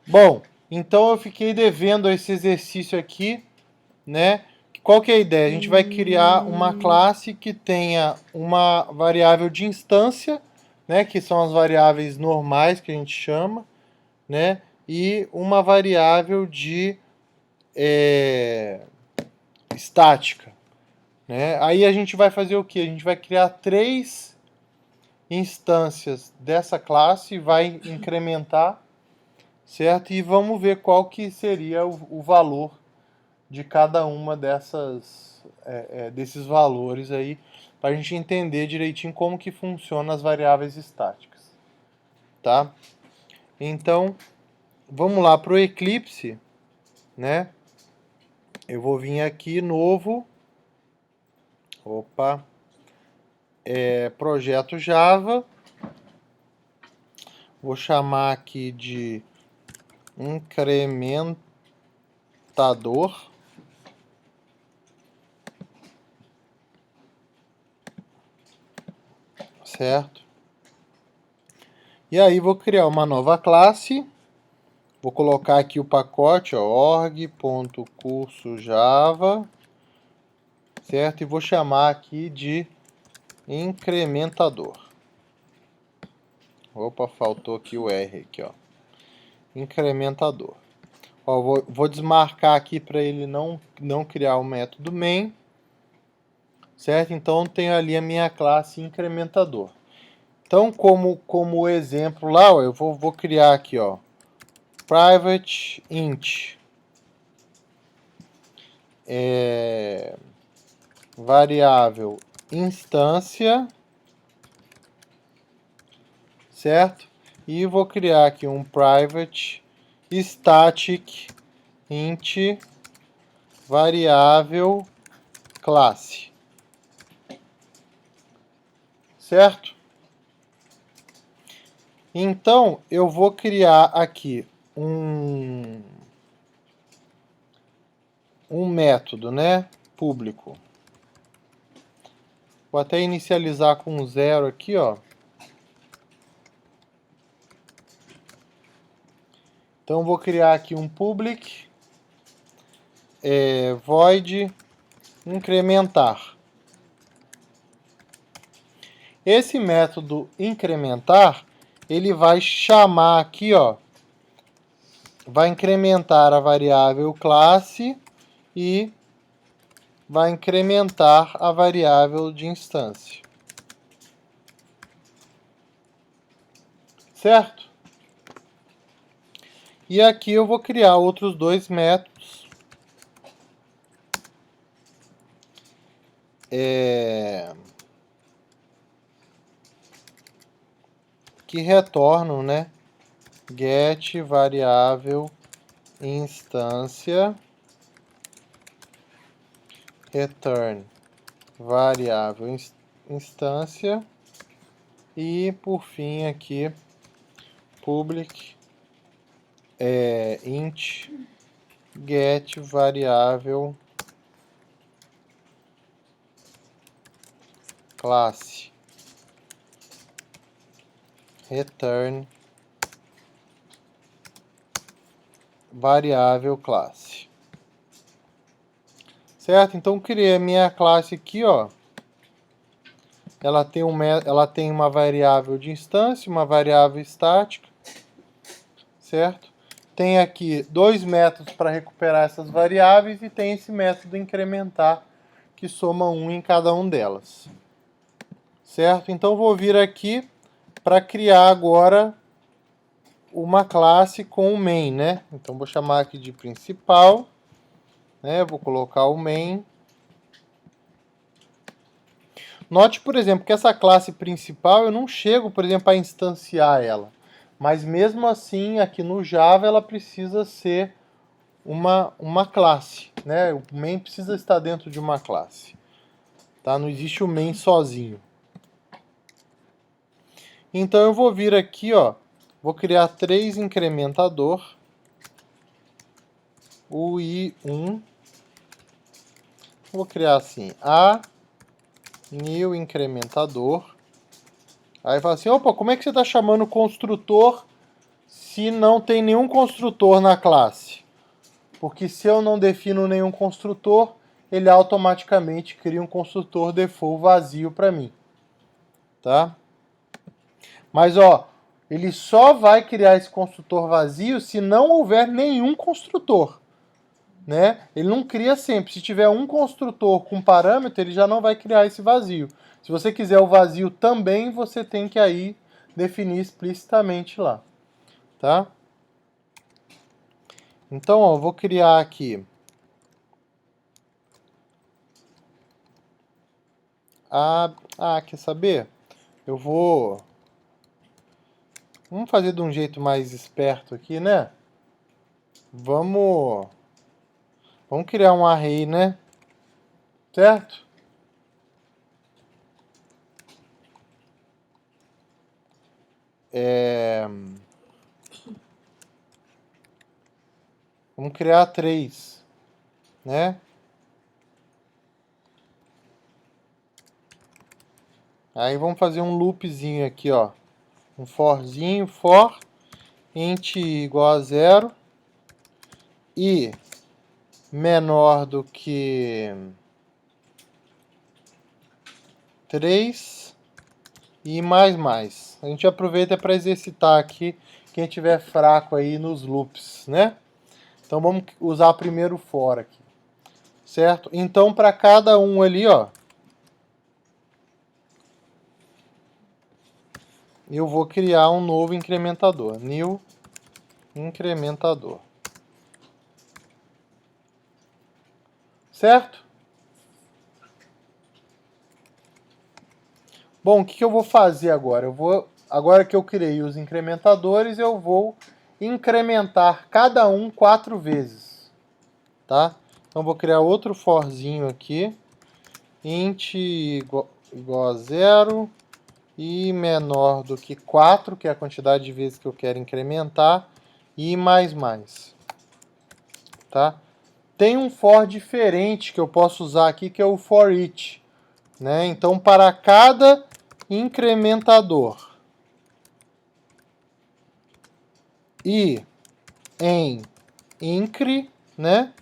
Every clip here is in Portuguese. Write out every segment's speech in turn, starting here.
Bom, então eu fiquei devendo esse exercício aqui, né? Qual que é a ideia? A gente vai criar uma classe que tenha uma variável de instância, né? Que são as variáveis normais que a gente chama, né? E uma variável de estática, né? Aí a gente vai fazer o que? A gente vai criar 3 instâncias dessa classe e vai incrementar, certo? E vamos ver qual que seria o valor de cada uma desses valores aí, para a gente entender direitinho como que funcionam as variáveis estáticas, tá? Então, vamos lá para o Eclipse, né? Eu vou vir aqui, novo, projeto Java, vou chamar aqui de incrementador, certo? E aí vou criar uma nova classe, vou colocar aqui o pacote, org.cursojava, certo? E vou chamar aqui de incrementador. Opa, faltou aqui o R aqui, ó. Incrementador. Ó, vou desmarcar aqui para ele não criar o método main, certo? Então tenho ali a minha classe incrementador. Então, como exemplo lá, ó, eu vou criar aqui, ó, private int variável instância, certo? E vou criar aqui um private static int variável classe, certo? Então eu vou criar aqui um método, né, público. Vou até inicializar com 0 aqui, ó. Então vou criar aqui um public void incrementar. Esse método incrementar, ele vai chamar aqui, ó, vai incrementar a variável classe e vai incrementar a variável de instância. Certo? E aqui eu vou criar outros 2 métodos. Que retornam, né? Get variável instância, return variável instância e por fim aqui public int get variável classe, return variável classe. Certo? Então criei a minha classe aqui, ó. Ela tem uma variável de instância, uma variável estática, certo? Tem aqui 2 métodos para recuperar essas variáveis e tem esse método incrementar que soma 1 em cada um delas. Certo? Então vou vir aqui para criar agora uma classe com o main, né? Então vou chamar aqui de principal, né? Vou colocar o main. Note, por exemplo, que essa classe principal eu não chego, por exemplo, a instanciar ela. Mas mesmo assim, aqui no Java, ela precisa ser uma classe, né? O main precisa estar dentro de uma classe. Tá? Não existe o main sozinho. Então eu vou vir aqui, ó, vou criar 3 incrementador, o i1, vou criar assim, a new incrementador. Aí fala assim, opa, como é que você está chamando o construtor se não tem nenhum construtor na classe. Porque se eu não defino nenhum construtor, ele automaticamente cria um construtor default vazio para mim. Tá? Mas ó, ele só vai criar esse construtor vazio se não houver nenhum construtor. Né? Ele não cria sempre. Se tiver um construtor com parâmetro, ele já não vai criar esse vazio. Se você quiser o vazio também, você tem que aí definir explicitamente lá. Tá? Então, ó, eu vou criar aqui quer saber? Vamos fazer de um jeito mais esperto aqui, né? Vamos criar um array, né? Certo? Vamos criar 3, né? Aí vamos fazer um loopzinho aqui, ó. Um forzinho, for int igual a 0 e menor do que 3 e mais. A gente aproveita para exercitar aqui quem tiver fraco aí nos loops, né? Então vamos usar primeiro o for aqui, certo? Então para cada um ali, ó, eu vou criar um novo incrementador, new incrementador. Certo? Bom, o que eu vou fazer agora? Agora que eu criei os incrementadores, eu vou incrementar cada um 4 vezes. Tá? Então vou criar outro forzinho aqui. Int igual a 0 e menor do que 4, que é a quantidade de vezes que eu quero incrementar, e mais. Tá? Tem um for diferente que eu posso usar aqui, que é o for each. Né? Então, para cada incrementador e em incre, né,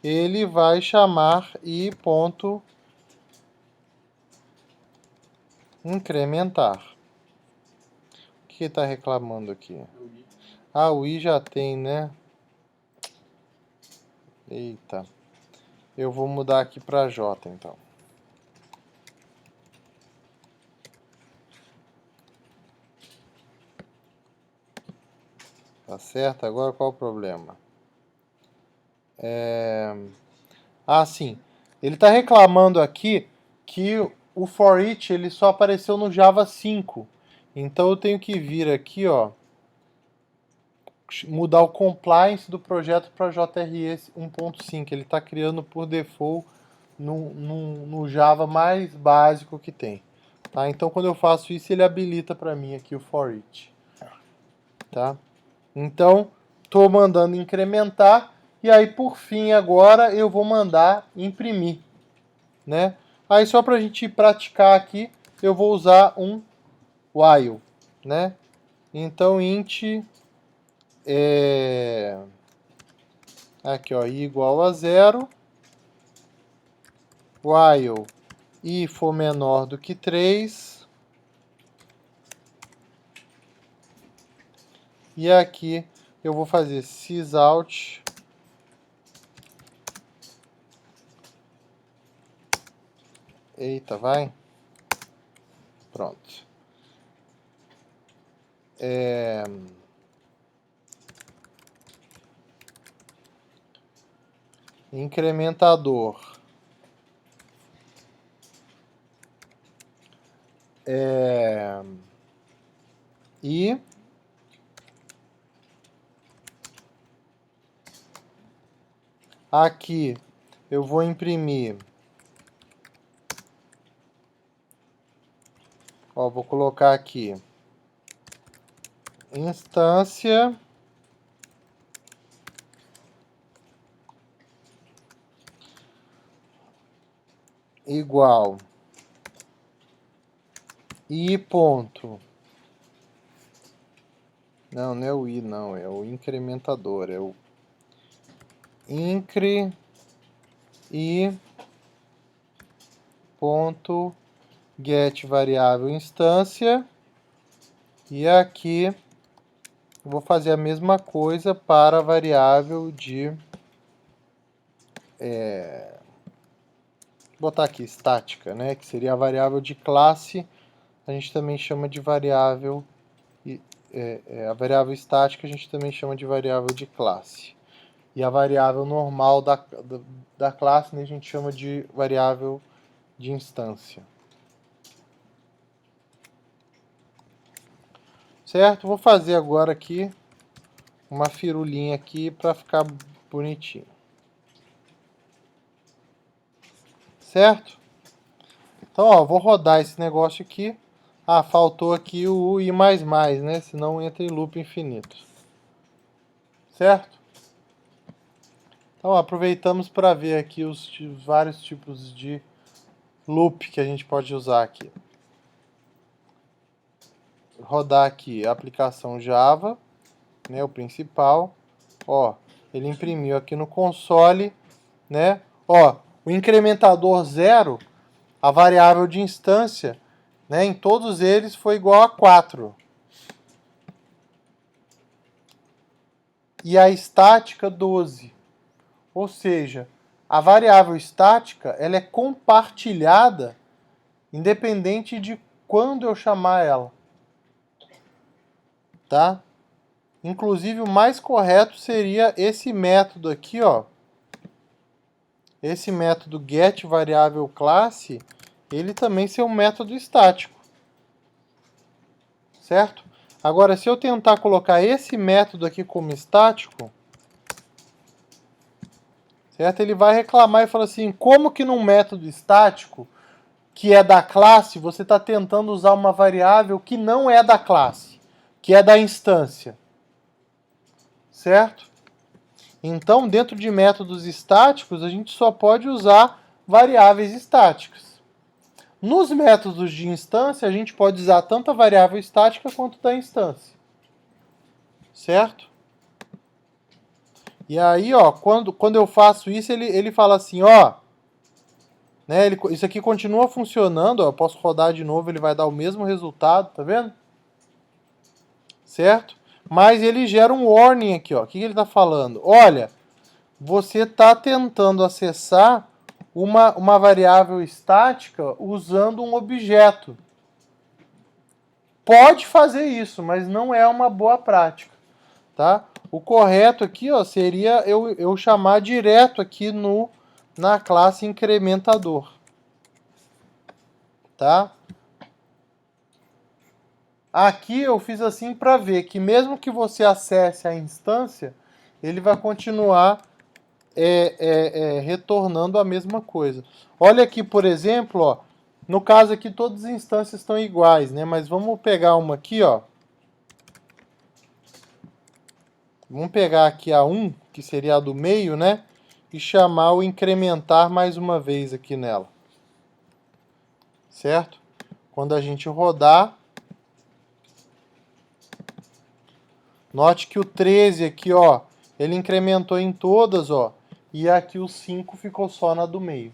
ele vai chamar i.incrementar. O que está reclamando aqui? Ah, o i já tem, né? Eita. Eu vou mudar aqui para j, então. Tá certo? Agora qual o problema? Sim. Ele está reclamando aqui que o for each ele só apareceu no Java 5. Então eu tenho que vir aqui, ó, mudar o compliance do projeto para JRE 1.5. Ele está criando por default no Java mais básico que tem. Tá? Então quando eu faço isso, ele habilita para mim aqui o for each. Tá? Então, estou mandando incrementar. E aí, por fim, agora eu vou mandar imprimir. Né? Aí, só para a gente praticar aqui, eu vou usar um while. Né? Então, int aqui, ó, i igual a 0. While i for menor do que 3. E aqui eu vou fazer sysout. Eita, vai. Pronto. Incrementador. E aqui eu vou imprimir. Ó, vou colocar aqui instância igual i ponto Não, não é o i, não. É o incrementador. É o incre e ponto get variável instância. E aqui eu vou fazer a mesma coisa para a variável de... vou botar aqui estática, né? Que seria a variável de classe. A gente também chama de variável... a variável estática a gente também chama de variável de classe. E a variável normal da classe, né, a gente chama de variável de instância. Certo? Vou fazer agora aqui uma firulinha aqui para ficar bonitinho. Certo? Então, ó, vou rodar esse negócio aqui. Ah, faltou aqui o i++, né? Senão entra em loop infinito. Certo? Então, aproveitamos para ver aqui os vários tipos de loop que a gente pode usar aqui. Rodar aqui a aplicação Java, né, o principal. Ó, ele imprimiu aqui no console, né? Ó, o incrementador 0, a variável de instância, né, em todos eles foi igual a 4. E a estática 12. Ou seja, a variável estática ela é compartilhada independente de quando eu chamar ela. Tá? Inclusive, o mais correto seria esse método aqui, ó. Esse método getVariableClass, ele também ser um método estático. Certo? Agora, se eu tentar colocar esse método aqui como estático, certo? Ele vai reclamar e falar assim, como que num método estático, que é da classe, você está tentando usar uma variável que não é da classe, que é da instância. Certo? Então, dentro de métodos estáticos, a gente só pode usar variáveis estáticas. Nos métodos de instância, a gente pode usar tanto a variável estática quanto da instância. Certo? E aí, ó, quando eu faço isso, ele fala assim, ó, né, isso aqui continua funcionando, ó, eu posso rodar de novo, ele vai dar o mesmo resultado, tá vendo? Certo? Mas ele gera um warning aqui, ó. O que ele está falando? Olha, você está tentando acessar uma variável estática usando um objeto. Pode fazer isso, mas não é uma boa prática. Tá? O correto aqui, ó, seria eu chamar direto aqui na classe incrementador. Tá? Aqui eu fiz assim para ver que mesmo que você acesse a instância, ele vai continuar retornando a mesma coisa. Olha aqui, por exemplo, ó, no caso aqui todas as instâncias estão iguais, né? Mas vamos pegar uma aqui, ó. Vamos pegar aqui a 1, que seria a do meio, né? E chamar o incrementar mais uma vez aqui nela. Certo? Quando a gente rodar, note que o 13 aqui, ó, ele incrementou em todas, ó, e aqui o 5 ficou só na do meio.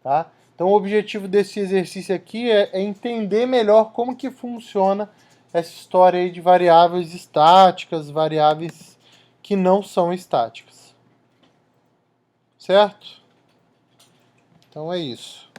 Tá? Então o objetivo desse exercício aqui é entender melhor como que funciona essa história aí de variáveis estáticas, variáveis que não são estáticas. Certo? Então é isso.